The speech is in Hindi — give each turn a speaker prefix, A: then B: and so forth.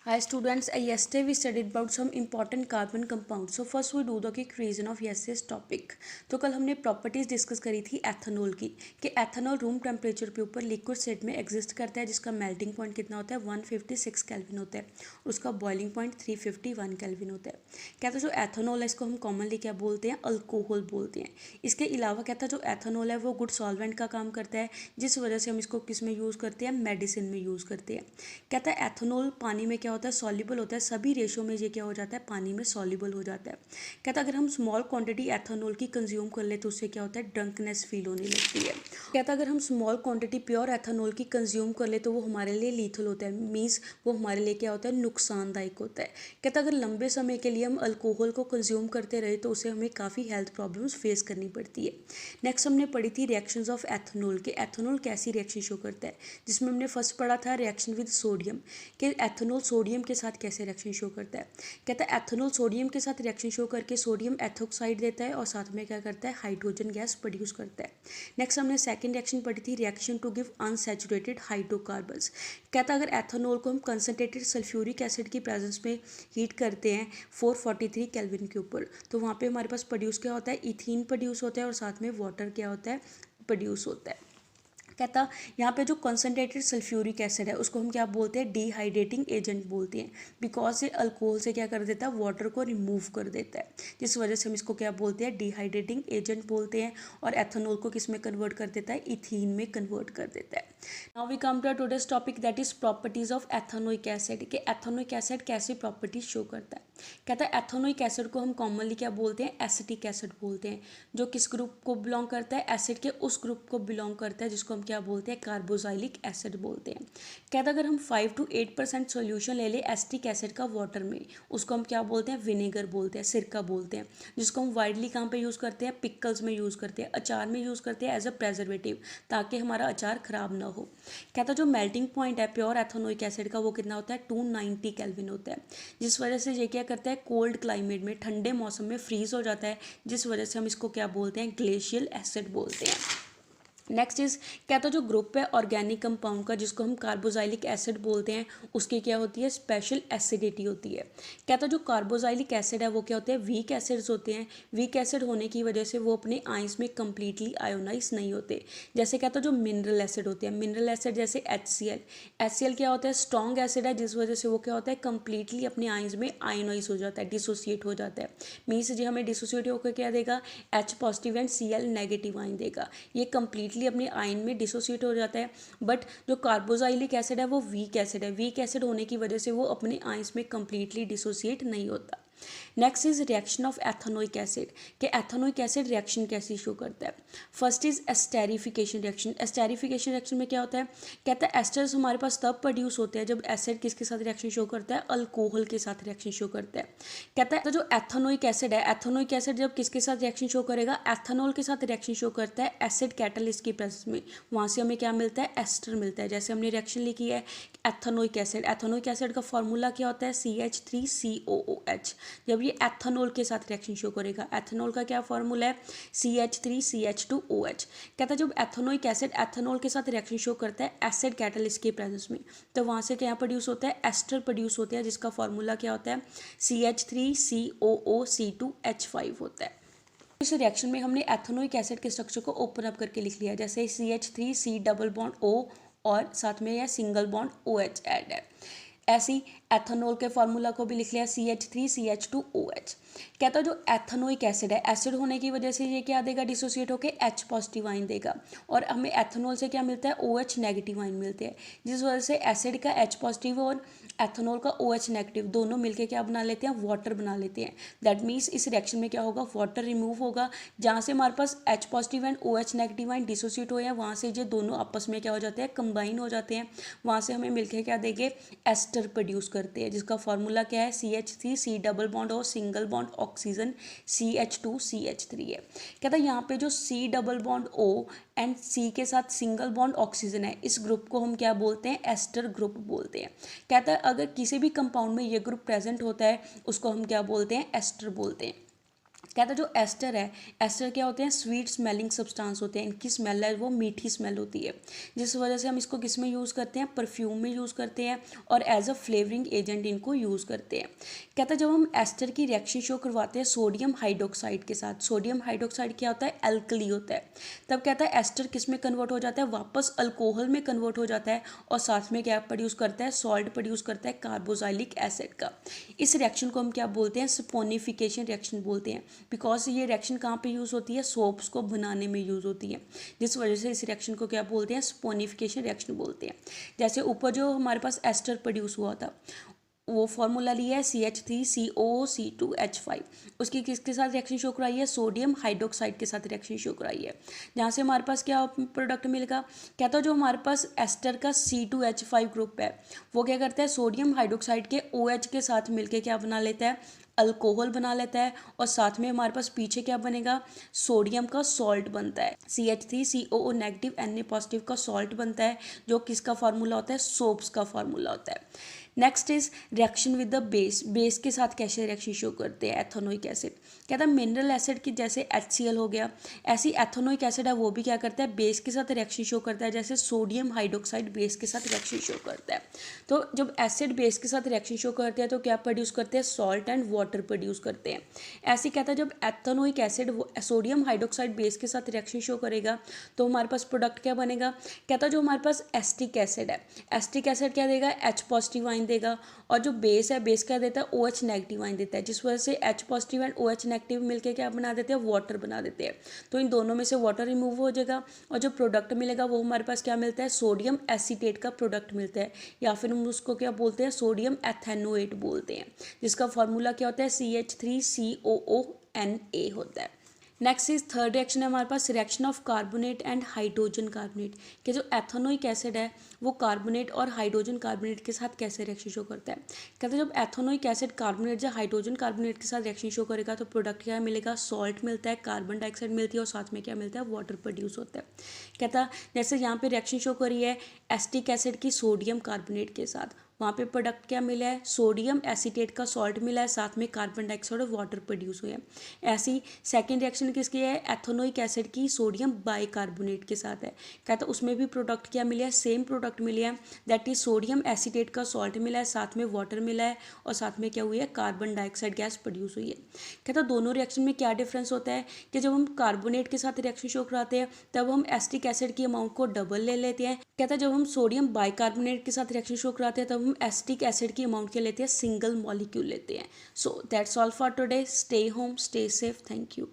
A: Hi students, yesterday we studied about some important carbon compounds. So first we do the quick revision of yesterday's topic. तो कल हमने प्रॉपर्टीज डिस्कस करी थी एथेनॉल की कि एथेनॉल रूम टेम्परेचर पे ऊपर लिक्विड स्टेट में एग्जिस्ट करता है जिसका मेल्टिंग पॉइंट कितना होता है 156 केल्विन होता है और उसका बॉइलिंग पॉइंट 351 केल्विन होता है। कहता है जो एथेनॉल है इसको हम कॉमनली क्या बोलते हैं, अल्कोहल बोलते हैं। इसके अलावा कहता है जो एथेनॉल है वो गुड सॉल्वेंट का काम करता है जिस वजह से हम इसको किस में यूज़ करते हैं, मेडिसिन में यूज़ करते हैं। कहता है एथेनॉल पानी में क्या होता है, सॉल्युबल होता है। सभी रेशो में ये क्या हो जाता है, पानी में सॉल्युबल हो जाता है। कहता है अगर हम स्मॉल क्वांटिटी एथेनॉल की कंज्यूम कर ले तो उससे क्या होता है, ड्रंकनेस फील होने लगती है। कहता है अगर हम स्मॉल क्वांटिटी प्योर एथेनॉल की कंज्यूम कर ले तो वो हमारे लिए लीथल होता है, मीन्स वो हमारे लिए क्या होता है, नुकसानदायक होता है। कहता है अगर लंबे समय के लिए हम अल्कोहल को कंज्यूम करते रहे तो उसे हमें काफ़ी हेल्थ प्रॉब्लम्स फेस करनी पड़ती है। नेक्स्ट हमने पढ़ी थी रिएक्शंस ऑफ एथेनॉल कि एथेनॉल कैसी रिएक्शन शो करता है, जिसमें हमने फर्स्ट पढ़ा था रिएक्शन विद सोडियम कि एथेनॉल सोडियम के साथ कैसे रिएक्शन शो करता है। कहता है एथेनॉल सोडियम के साथ रिएक्शन शो करके सोडियम एथोक्साइड देता है और साथ में क्या करता है, हाइड्रोजन गैस प्रोड्यूस करता है। नेक्स्ट हमने सेकंड रिएक्शन पढ़ी थी reaction to give unsaturated hydrocarbons. कहता है अगर एथेनॉल को हम कंसनट्रेटेड सल्फ्यूरिक एसिड की प्रेजेंस में हीट करते हैं 443 केल्विन के ऊपर तो वहाँ पे हमारे पास प्रोड्यूस क्या होता है, इथीन प्रोड्यूस होता है और साथ में वाटर क्या होता है, प्रोड्यूस होता है। कहता यहाँ पे जो कंसनट्रेटेड सल्फ्यूरिक एसिड है उसको हम क्या बोलते हैं, डिहाइड्रेटिंग एजेंट बोलते हैं। बिकॉज ये अल्कोहल से क्या कर देता है, वाटर को रिमूव कर देता है, जिस वजह से हम इसको क्या बोलते हैं, डिहाइड्रेटिंग एजेंट बोलते हैं। और एथेनॉल को किस में कन्वर्ट कर देता है, इथीन में कन्वर्ट कर देता है। Now we come to today's topic that is properties of ethanoic acid कि एथेनोइक एसिड कैसी प्रॉपर्टीज शो करता है। कहता है एथेनोइक एसिड को हम कॉमनली क्या बोलते हैं, एसिटिक एसिड बोलते हैं। जो किस ग्रुप को बिलोंग करता है, एसिड के उस ग्रुप को बिलोंग करता है जिसको हम क्या बोलते हैं, कार्बोजाइलिक एसिड बोलते हैं। कहता है अगर हम 5 to 8% सोल्यूशन ले लें एसिटिक एसिड का वाटर में, उसको हम क्या बोलते हैं, विनेगर बोलते हैं, सिरका बोलते हैं। जिसको हम वाइडली कहाँ पे यूज़ करते हैं, पिकल्स में यूज़ करते हैं, अचार में यूज़ करते हैं एज अ प्रेजर्वेटिव ताकि हमारा अचार खराब ना हो। कहता है जो मेल्टिंग पॉइंट है प्योर एथेनोइक एसिड का वो कितना होता है, 290 केल्विन होता है। जिस वजह से ये क्या करता है, कोल्ड क्लाइमेट में, ठंडे मौसम में फ्रीज हो जाता है, जिस वजह से हम इसको क्या बोलते हैं, ग्लेशियल एसिड बोलते हैं। नेक्स्ट इज कहता है जो ग्रुप है ऑर्गेनिक कंपाउंड का जिसको हम कार्बोजाइलिक एसिड बोलते हैं उसकी क्या होती है, स्पेशल एसिडिटी होती है। कहता है जो कार्बोजाइलिक एसिड है वो क्या होते हैं, वीक एसिड्स होते हैं। वीक एसिड होने की वजह से वो अपने आइंस में कंप्लीटली आयोनाइज नहीं होते। जैसे कहता है जो मिनरल एसिड होते हैं, मिनरल एसिड जैसे HCl क्या होता है, स्ट्रॉन्ग एसिड है जिस वजह से वो क्या होता है, कंप्लीटली अपने आइंस में आयोनाइज हो जाता है, डिसोसिएट हो जाता है। मीन्स जो हमें डिसोसिएट होकर क्या देगा, H positive and Cl negative ion देगा। ये कंप्लीटली अपने आयन में डिसोसिएट हो जाता है। बट जो कार्बोजाइलिक एसिड है वो वीक एसिड है, वीक एसिड होने की वजह से वो अपने आयंस में कंप्लीटली डिसोसिएट नहीं होता। Next is reaction of ethanoic acid कि एथेनोइक एसिड रिएक्शन कैसी शो करता है। First is esterification reaction. Esterification reaction में क्या होता है, कहता है एस्टर्स हमारे पास तब प्रोड्यूस होते हैं जब एसिड किसके साथ रिएक्शन शो करता है, अल्कोहल के साथ रिएक्शन शो करता है। कहता है तो जो एथेनोइक एसिड है, एथेनोइक एसिड जब किसके साथ रिएक्शन शो करेगा, एथेनॉल के साथ रिएक्शन शो करता है एसिड कैटलिस्ट की प्रेजेंस में। वहाँ से हमें क्या मिलता है, एस्टर मिलता है। जैसे हमने रिएक्शन लिखी है एथेनोइक एसिड, एथेनोइक एसिड का फॉर्मूला क्या होता है, CH3COOH। जब ये एथेनॉल के साथ रिएक्शन शो करेगा, एथेनॉल का क्या फॉर्मूला है, CH3CH2OH। कहता है जब एथेनोइक एसिड एथेनॉल के साथ रिएक्शन शो करता है एसिड कैटलिस्ट के प्रेजेंस में तो वहाँ से क्या प्रोड्यूस होता है, एस्टर प्रोड्यूस होता है जिसका फॉर्मूला क्या होता है, CH3COOC2H5 होता है। इस रिएक्शन में हमने एथेनोइक एसिड के स्ट्रक्चर को ओपन अप करके लिख लिया, जैसे CH3C डबल बॉन्ड O और साथ में यह सिंगल बॉन्ड OH ऐड है। ऐसी एथेनॉल के फार्मूला को भी लिख लिया CH3CH2OH। कहता है जो एथेनोइक एसिड है, एसिड होने की वजह से ये क्या देगा, डिसोसिएट होकर H पॉजिटिव आइन देगा और हमें एथेनॉल से क्या मिलता है, OH नेगेटिव आइन मिलते हैं, जिस वजह से एसिड का H पॉजिटिव और एथेनॉल का OH नेगेटिव दोनों मिलकर क्या बना लेते हैं, वाटर बना लेते हैं। दैट मीन्स इस रिएक्शन में क्या होगा, वाटर रिमूव होगा। जहाँ से हमारे पास H positive and OH negative ion dissociate हुए हैं वहाँ से ये दोनों आपस में क्या हो जाते हैं, कंबाइन हो जाते हैं। वहाँ से हमें मिलकर क्या देंगे, एस्टर प्रोड्यूस करते हैं जिसका फॉर्मूला क्या है, CH3C डबल बॉन्ड और सिंगल बॉन्ड ऑक्सीजन CH2CH3 है। कहता है यहाँ पे जो C double bond O and C के साथ सिंगल बॉन्ड ऑक्सीजन है, इस ग्रुप को हम क्या बोलते हैं, एस्टर ग्रुप बोलते हैं। कहता है अगर किसी भी कंपाउंड में ये ग्रुप प्रेजेंट होता है उसको हम क्या बोलते हैं, एस्टर बोलते हैं। कहता जो एस्टर है, एस्टर क्या होते हैं, स्वीट स्मेलिंग सब्सटेंस होते हैं, इनकी स्मेल है वो मीठी स्मेल होती है, जिस वजह से हम इसको किस में यूज़ करते हैं, परफ्यूम में यूज़ करते हैं और एज अ फ्लेवरिंग एजेंट इनको यूज़ करते हैं। कहता जब हम एस्टर की रिएक्शन शो करवाते हैं सोडियम हाइड्रोक्साइड के साथ, सोडियम हाइड्रोक्साइड क्या होता है, एल्कली होता है, तब कहता है एस्टर किस में कन्वर्ट हो जाता है, वापस अल्कोहल में कन्वर्ट हो जाता है और साथ में क्या प्रोड्यूस करता है, सॉल्ट प्रोड्यूस करता है कार्बोजाइलिक एसिड का। इस रिएक्शन को हम क्या बोलते हैं, सपोनिफिकेशन रिएक्शन बोलते हैं, बिकॉज ये रिएक्शन कहाँ पे यूज़ होती है, सोप्स को बनाने में यूज़ होती है, जिस वजह से इस रिएक्शन को क्या बोलते हैं, सपोनिफिकेशन रिएक्शन बोलते हैं। जैसे ऊपर जो हमारे पास एस्टर प्रोड्यूस हुआ था, वो फॉर्मूला लिया है CH3COO2H5, उसकी किसके साथ रिएक्शन शो कराई है, सोडियम हाइड्रोक्साइड के साथ रिएक्शन शो कराई है, जहाँ से हमारे पास क्या प्रोडक्ट मिलेगा, कहता जो हमारे पास एस्टर का C2H5 ग्रुप है वो क्या करता है, सोडियम हाइड्रोक्साइड के OH के साथ मिलके क्या बना लेता है, अल्कोहल बना लेता है और साथ में हमारे पास पीछे क्या बनेगा, सोडियम का सॉल्ट बनता है, CH3COO नेगेटिव Na पॉजिटिव का सॉल्ट बनता है, जो किसका फार्मूला होता है, सोप्स का फार्मूला होता है। Next is reaction with the base, base के साथ कैसे रिएक्शन शो करते हैं, एथेनोइक एसिड। कहता है मिनरल एसिड की जैसे HCl हो गया, ऐसी एथेनोइक एसिड है वो भी क्या करता है, बेस के साथ रिएक्शन शो करता है, जैसे सोडियम हाइड्रोक्साइड बेस के साथ रिएक्शन शो करता है। तो जब एसिड बेस के साथ रिएक्शन शो करते हैं तो क्या प्रोड्यूस करते हैं, सॉल्ट एंड वाटर प्रोड्यूस करते हैं। ऐसे कहता है जब ethanoic acid sodium hydroxide base के साथ रिएक्शन शो करेगा तो हमारे पास प्रोडक्ट क्या बनेगा, कहता जो हमारे पास एस्टिक एसिड है, एस्टिक एसिड क्या देगा, H पॉजिटिव आइन देगा, और जो बेस है, बेस क्या देता है, OH नेगेटिव आइन देता है, जिस वजह से H positive and OH negative मिलकर क्या बना देते हैं, वाटर बना देते हैं। तो इन दोनों में से वाटर रिमूव हो जाएगा और जो प्रोडक्ट मिलेगा वो हमारे पास क्या मिलता है, सोडियम एसीटेट का प्रोडक्ट मिलता है, या फिर हम उसको क्या बोलते हैं, सोडियम एथेनोएट बोलते हैं, जिसका फॉर्मूला क्या होता है, CH3COONA होता है। नेक्स्ट इज थर्ड रिएक्शन है हमारे पास, reaction of carbonate and hydrogen carbonate, कि जो एथेनोइक एसिड है वो कार्बोनेट और हाइड्रोजन कार्बोनेट के साथ कैसे रिएक्शन शो करता है। कहते हैं जब एथेनोइक एसिड कार्बोनेट या हाइड्रोजन कार्बोनेट के साथ रिएक्शन शो करेगा तो प्रोडक्ट क्या मिलेगा, सॉल्ट मिलता है, कार्बन डाइऑक्साइड मिलती है और साथ में क्या मिलता है, वाटर प्रोड्यूस होता है। कहता जैसे यहाँ पे रिएक्शन शो करी है एसिटिक एसिड की सोडियम कार्बोनेट के साथ, वहाँ पे प्रोडक्ट क्या मिला है, सोडियम एसीटेट का सॉल्ट मिला है, साथ में कार्बन डाइऑक्साइड और वाटर प्रोड्यूस हुए हैं। ऐसी सेकंड रिएक्शन किसकी है, एथेनोइक एसिड की सोडियम बाइकार्बोनेट के साथ है। कहता उसमें भी प्रोडक्ट क्या मिला है, सेम प्रोडक्ट मिले हैं, दैट इज सोडियम एसीटेट का सॉल्ट मिला है, साथ में वाटर मिला है और साथ में क्या हुई है, कार्बन डाइऑक्साइड गैस प्रोड्यूस हुई है। कहता दोनों रिएक्शन में क्या डिफरेंस होता है कि जब हम कार्बोनेट के साथ रिएक्शन शो कराते हैं तब हम एसिटिक एसिड की अमाउंट को डबल ले लेते हैं। कहता जब हम सोडियम बाइकार्बोनेट के साथ रिएक्शन शो कराते हैं तब हम एसिटिक एसिड की अमाउंट क्या लेते हैं, सिंगल मॉलिक्यूल लेते हैं। So that's all for today, stay home, stay safe, thank you.